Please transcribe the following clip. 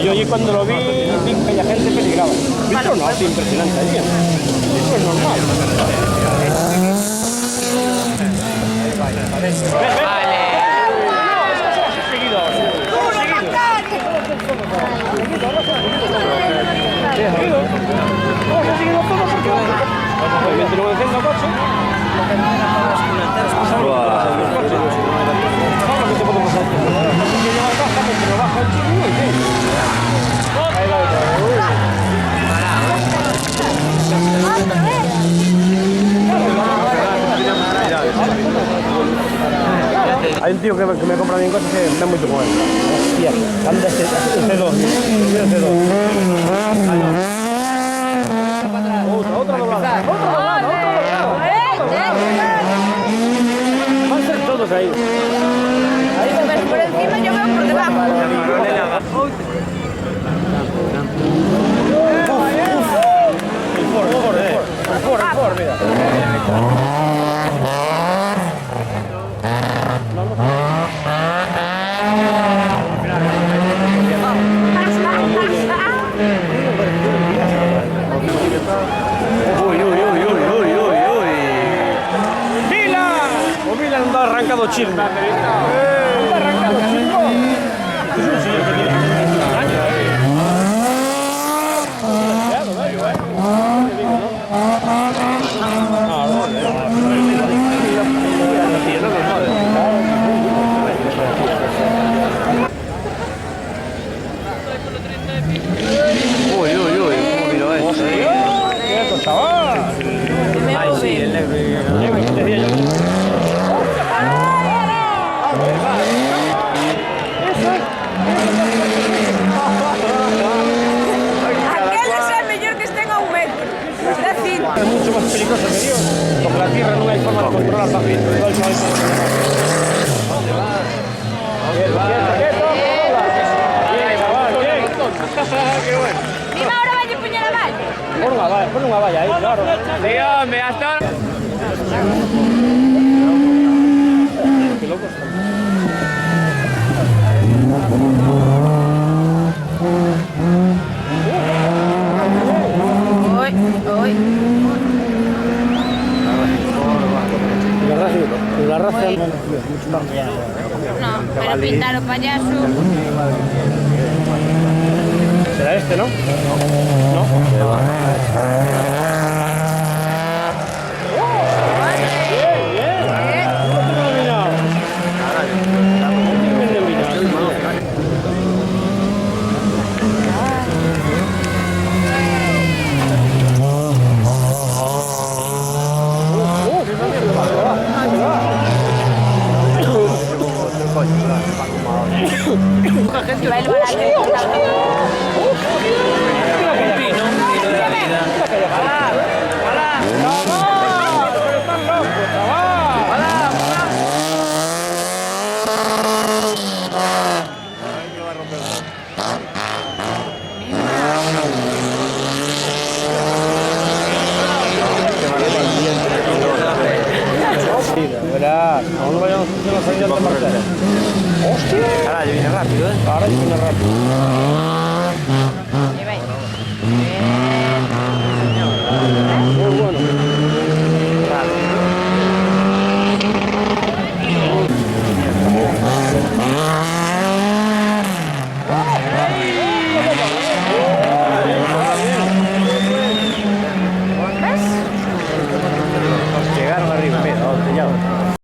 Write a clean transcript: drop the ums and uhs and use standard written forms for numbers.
Yo allí cuando lo vi que la gente peligraba. Esto no, es impresionante allí. Esto es normal. Hay un tío que me compra bien cosas que está muy con él. Hostia, anda este C2. Mira el C2. Otra doblada. Van a ser todos ahí. Pero por encima yo veo por debajo. El Ford, mira. ¡Milan! ¡Milan ha arrancado Chilmo! ¡Ha arrancado Chilmo! Es un sillón que tiene años. Uy, cómo miró eso. ¿Qué costaba? Ay, sí, el negro. Decía yo. Aquel es el mejor que estén a un metro. Es mucho más peligroso que Dios, porque la tierra no hay forma de controlar la vida. Qué bueno. Dime ahora vaya a puñar a valla. Pon una valla ahí, claro. Tío, me hasta... Qué loco está. Hoy. La raza No, pero pintaron payaso. será este, ¿no? No. Va el barato. Verás, aún no vayamos a la salida de marcha. ¡Hostia! Ahora ya viene rápido, ¿eh? Ahora ya viene rápido. Ahí va.